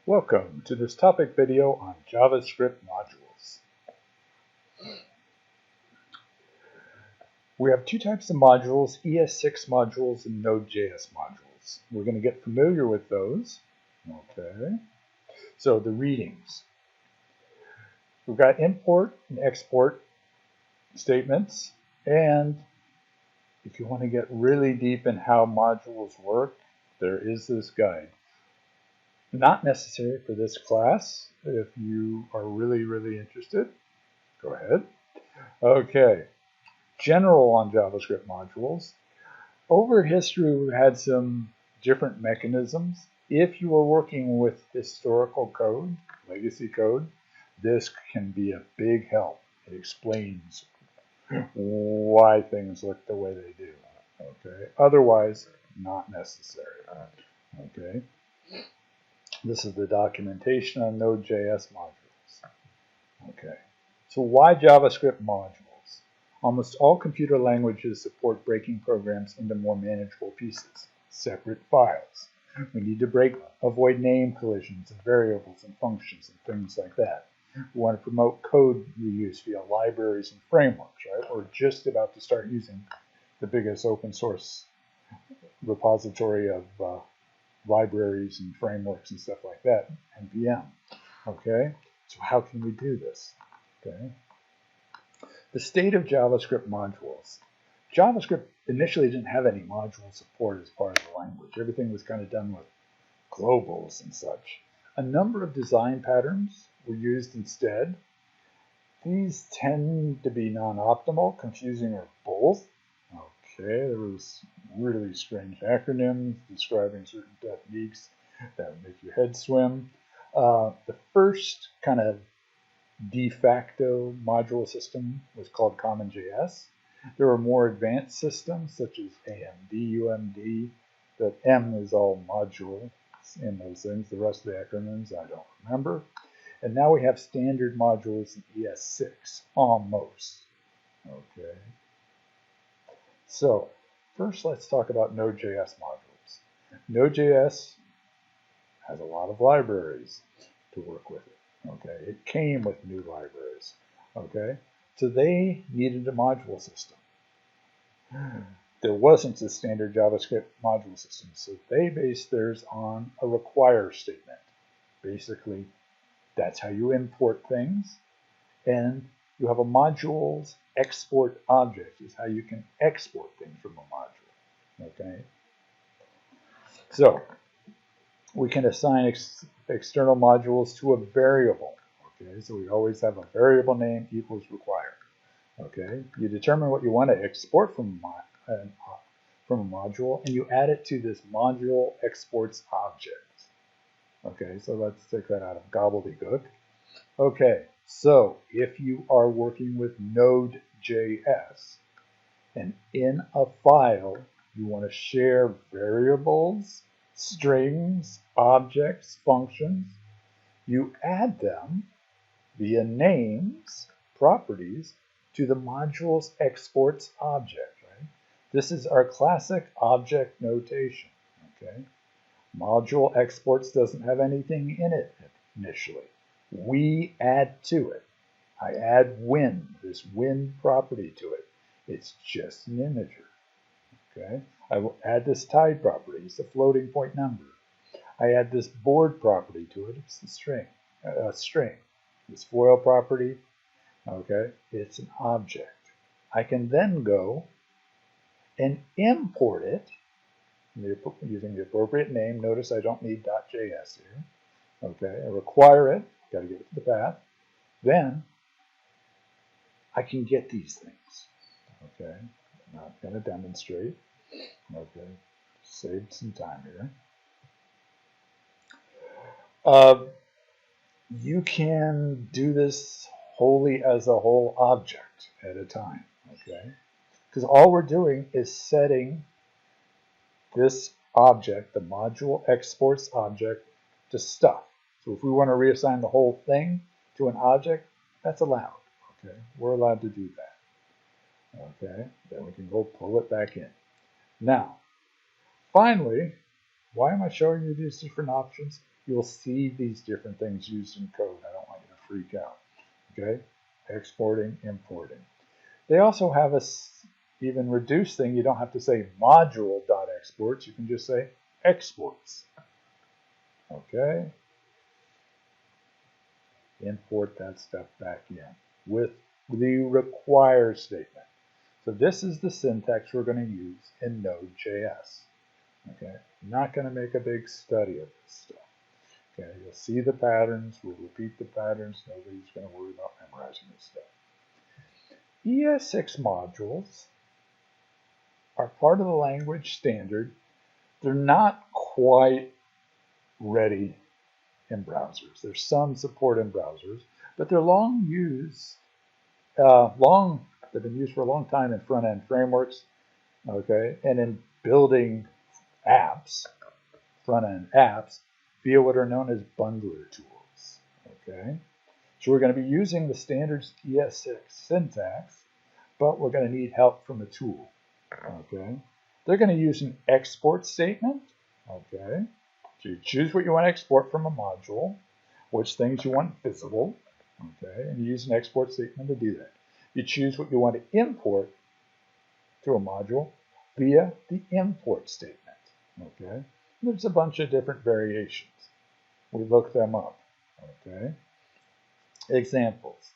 Welcome to this topic video on JavaScript modules. We have two types of modules, ES6 modules and Node.js modules. We're going to get familiar with those. Okay. So the readings. We've got import and export statements, and if you want to get really deep in how modules work, there is this guide. Not necessary for this class. If you are really interested, go ahead. Okay, general on JavaScript modules. Over history, we've had some different mechanisms. If you are working with historical code, legacy code, this can be a big help. It explains why things look the way they do. Okay, otherwise, not necessary. Okay. This is the documentation on Node.js modules. Okay, so why JavaScript modules? Almost all computer languages support breaking programs into more manageable pieces, separate files. We need to avoid name collisions and variables and functions and things like that. We want to promote code reuse via libraries and frameworks, right? We're just about to start using the biggest open source repository of libraries and frameworks and stuff like that, NPM. Okay, so how can we do this? Okay, the state of JavaScript modules. JavaScript initially didn't have any module support as part of the language. Everything was kind of done with globals and such. A number of design patterns were used instead. These tend to be non-optimal, confusing, or both. Okay, there was really strange acronyms describing certain techniques that would make your head swim. The first kind of de facto module system was called CommonJS. There were more advanced systems such as AMD, UMD. The M is all module in those things. The rest of the acronyms I don't remember. And now we have standard modules in ES6, almost. Okay. So, first let's talk about Node.js modules. Node.js has a lot of libraries to work with it. Okay, it came with new libraries. Okay, so they needed a module system. There wasn't a standard JavaScript module system, so they based theirs on a require statement. Basically, that's how you import things, and you have a modules export object is how you can export things from a module. Okay, so we can assign external modules to a variable. Okay, so we always have a variable name equals require. Okay, you determine what you want to export from a module, and you add it to this module exports object. Okay, so let's take that out of gobbledygook. Okay, so if you are working with Node.js, and in a file you want to share variables, strings, objects, functions, you add them via names, properties, to the module's exports object. Right? This is our classic object notation. Okay, module exports doesn't have anything in it initially. We add to it. I add win, this win property to it. It's just an integer. Okay, I will add this tide property. It's a floating point number. I add this board property to it. It's the string. This foil property. Okay, it's an object. I can then go and import it using the appropriate name. Notice I don't need .js here. Okay, I require it. Got to give it to the path. Then I can get these things. Okay, I'm not going to demonstrate. Okay, saved some time here. You can do this wholly as a whole object at a time. Okay, because all we're doing is setting this object, the module exports object, to stuff. So if we want to reassign the whole thing to an object, that's allowed. Okay, we're allowed to do that. Okay, then we can go pull it back in. Now, finally, why am I showing you these different options? you'll see these different things used in code. I don't want you to freak out. Okay, exporting, importing. They also have a even reduced thing. You don't have to say module.exports. You can just say exports. Okay, import that stuff back in with the require statement. So this is the syntax we're going to use in Node.js. Okay, I'm not going to make a big study of this stuff. Okay, you'll see the patterns. We'll repeat the patterns. Nobody's going to worry about memorizing this stuff. ES6 modules are part of the language standard. They're not quite ready in browsers. There's some support in browsers, but they're they've been used for a long time in front-end frameworks, okay, and in building apps, front-end apps, via what are known as bundler tools, okay. So we're going to be using the standard ES6 syntax, but we're going to need help from a tool, okay. They're going to use an export statement, okay. So you choose what you want to export from a module, which things you want visible, okay, and you use an export statement to do that. You choose what you want to import to a module via the import statement, okay. There's a bunch of different variations. We look them up, okay. Examples.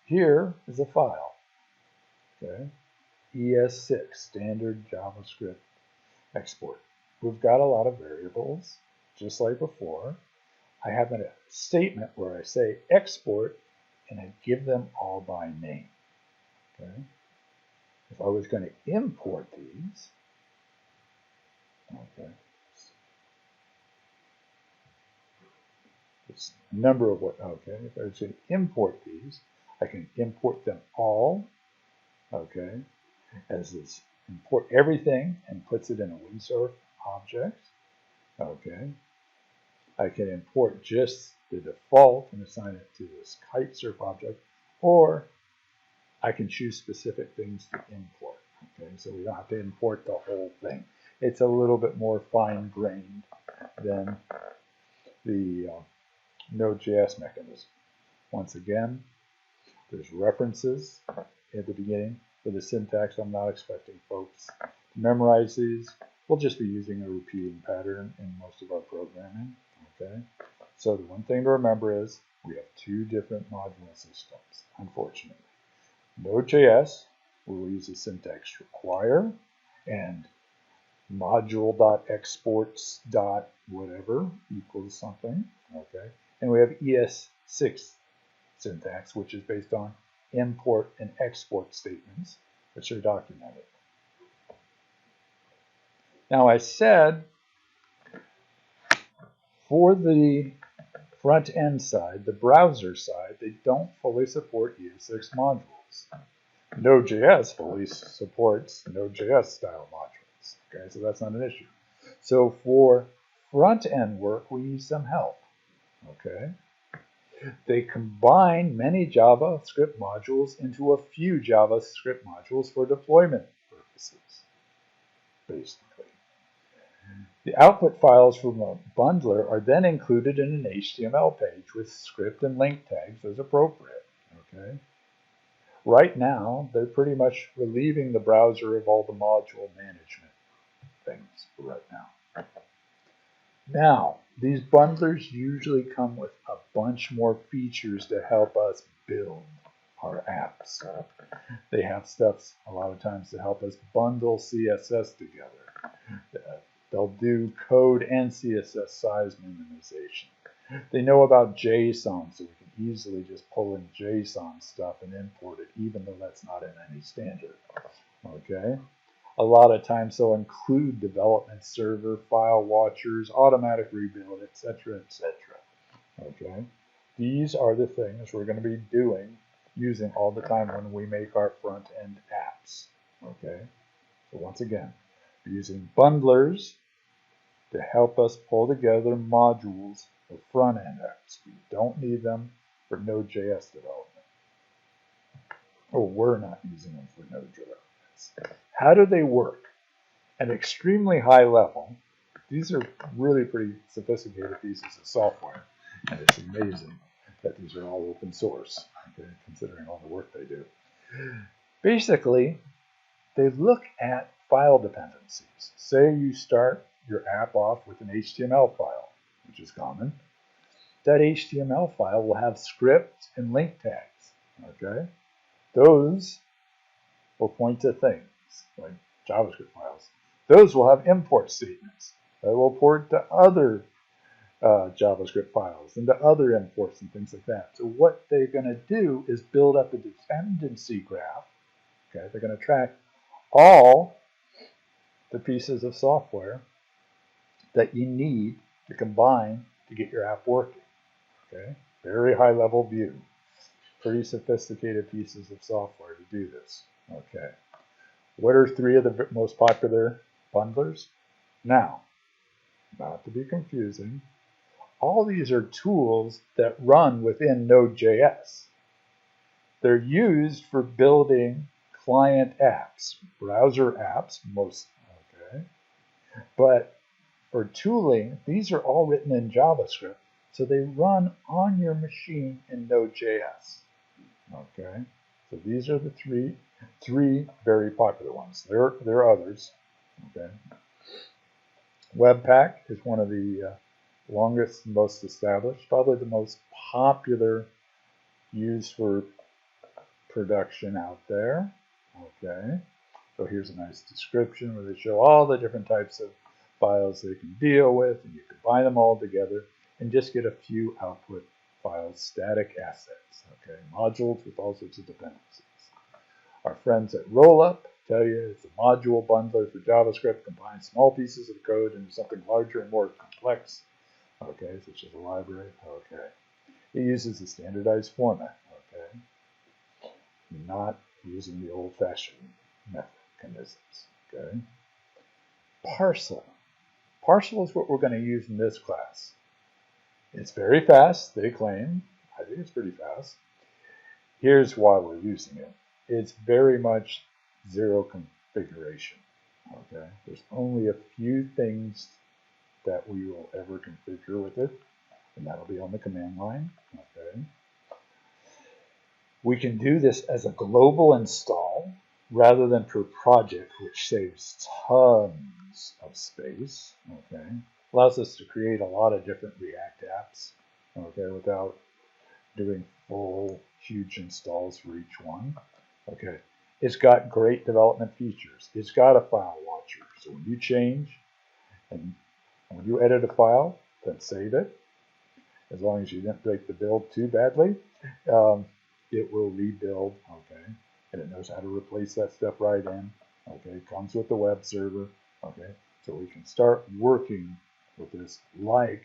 Here is a file, okay. ES6, standard JavaScript export. We've got a lot of variables, just like before. I have a statement where I say export, and I give them all by name. Okay. If I was going to import these, okay, it's a number of what, okay, if I was going to import these, I can import them all, okay, as this import everything and puts it in a WinSurf object, okay. I can import just the default and assign it to this kitesurf object, or I can choose specific things to import. Okay, so we don't have to import the whole thing. It's a little bit more fine-grained than the Node.js mechanism. Once again, there's references at the beginning for the syntax. I'm not expecting folks to memorize these. We'll just be using a repeating pattern in most of our programming. Okay, so the one thing to remember is we have two different module systems, unfortunately. Node.js, we will use the syntax require and module.exports whatever equals something, okay? And we have ES6 syntax, which is based on import and export statements, which are documented. Now I said for the front-end side, the browser side, they don't fully support ES6 modules. Node.js fully supports Node.js style modules. Okay, so that's not an issue. So for front-end work, we need some help. Okay, they combine many JavaScript modules into a few JavaScript modules for deployment purposes, basically. The output files from a bundler are then included in an HTML page with script and link tags as appropriate. Okay. Right now, they're pretty much relieving the browser of all the module management things for right now. Now, these bundlers usually come with a bunch more features to help us build our apps. They have stuff a lot of times to help us bundle CSS together. They'll do code and CSS size minimization. They know about JSON, so we can easily just pull in JSON stuff and import it, even though that's not in any standard. Okay? A lot of times they'll include development server, file watchers, automatic rebuild, etc., etc. Okay? These are the things we're going to be doing, using all the time when we make our front-end apps. Okay? So once again, we're using bundlers to help us pull together modules for front-end apps. We don't need them for Node.js development. Or we're not using them for Node development. How do they work? At an extremely high level, these are really pretty sophisticated pieces of software, and it's amazing that these are all open source, okay, considering all the work they do. Basically, they look at file dependencies. Say you start your app off with an HTML file, which is common. That HTML file will have script and link tags, okay? Those will point to things like JavaScript files. Those will have import statements that will port to other JavaScript files and to other imports and things like that. So what they're going to do is build up a dependency graph. Okay, they're going to track all the pieces of software that you need to combine to get your app working. Okay, very high level view. Pretty sophisticated pieces of software to do this. Okay, what are three of the most popular bundlers? Now, not to be confusing, all these are tools that run within Node.js. They're used for building client apps, browser apps, most, okay? But for tooling, these are all written in JavaScript, so they run on your machine in Node.js, okay? So these are the three very popular ones. There are others, okay? Webpack is one of the longest and most established, probably the most popular used for production out there. Okay, so here's a nice description where they show all the different types of files they can deal with, and you combine them all together and just get a few output files, static assets. Okay, modules with all sorts of dependencies. Our friends at Rollup tell you it's a module bundler for JavaScript, combines small pieces of code into something larger and more complex. Okay, such as a library. Okay, it uses a standardized format. Okay, not using the old-fashioned mechanisms. Okay, PARCEL. PARCEL is what we're going to use in this class. It's very fast, they claim. I think it's pretty fast. Here's why we're using it. It's very much zero configuration. Okay, there's only a few things that we will ever configure with it, and that'll be on the command line. Okay, we can do this as a global install rather than per project, which saves tons of space. Okay, allows us to create a lot of different React apps. Okay, without doing full huge installs for each one. Okay, it's got great development features. It's got a file watcher, so when you change and when you edit a file, then save it. As long as you didn't break the build too badly, it will rebuild. Okay, and it knows how to replace that stuff right in. Okay, it comes with the web server. Okay, so we can start working with this like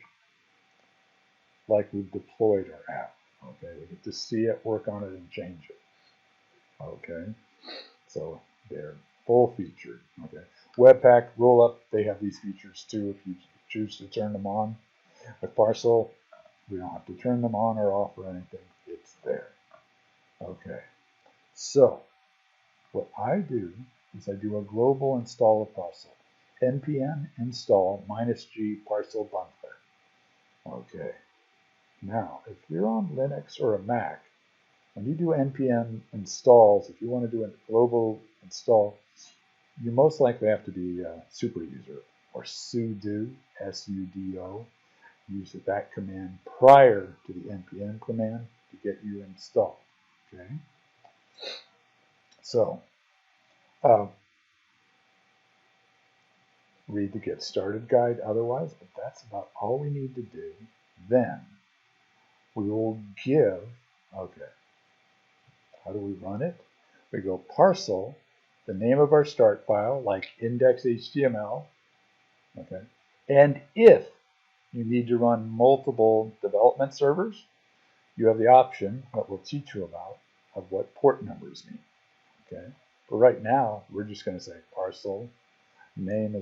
we've deployed our app. Okay, we get to see it, work on it, and change it. Okay, so they're full featured. Okay, Webpack, Rollup, they have these features too if you choose to turn them on. With PARCEL, we don't have to turn them on or off or anything. It's there. Okay, so what I do is I do a global install of PARCEL. npm install -g PARCEL bundler. Okay, now if you're on Linux or a Mac, when you do npm installs, if you want to do a global install, you most likely have to be a super user or sudo, S-U-D-O. Use that command prior to the npm command to get you installed. Okay, so read the Get Started guide otherwise, but that's about all we need to do. Then we will give, okay, how do we run it? We go PARCEL, the name of our start file, like index.html, okay, and if you need to run multiple development servers, you have the option, that we'll teach you about, of what port numbers mean. Okay, but right now we're just going to say PARCEL, name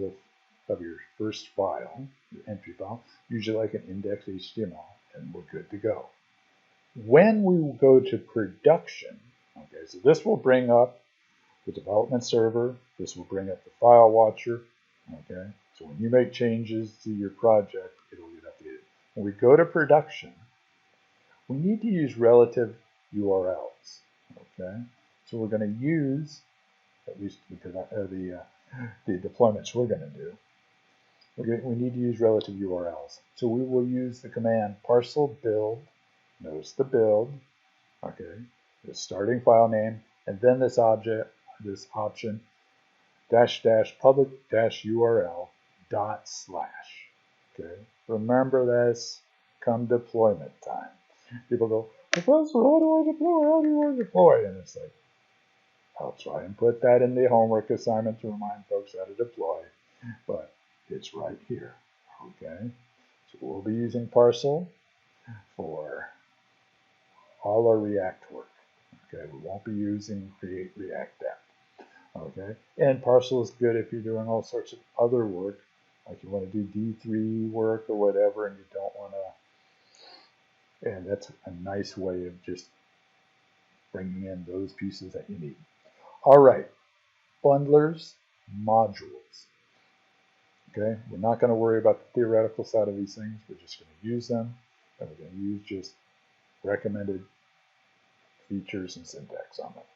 of your first file, your entry file, usually like an index.html, and we're good to go. When we go to production, okay, so this will bring up the development server, this will bring up the file watcher, okay, so So when you make changes to your project, it'll get updated. When we go to production, we need to use relative URLs. Okay, so we're going to use, at least because the deployments we're going to do, we need to use relative URLs. So we will use the command parcel build. Notice the build. Okay, the starting file name, and then this option --public -URL /. Okay, remember this come deployment time. People go, Professor, how do I deploy? How do I deploy? And it's like, I'll try and put that in the homework assignment to remind folks how to deploy, but it's right here. Okay, so we'll be using PARCEL for all our React work. Okay, we won't be using Create React App. Okay, and PARCEL is good if you're doing all sorts of other work, like you want to do D3 work or whatever, and you don't want to, and that's a nice way of just bringing in those pieces that you need. All right, bundlers, modules. Okay, we're not going to worry about the theoretical side of these things. We're just going to use them, and we're going to use just recommended features and syntax on them.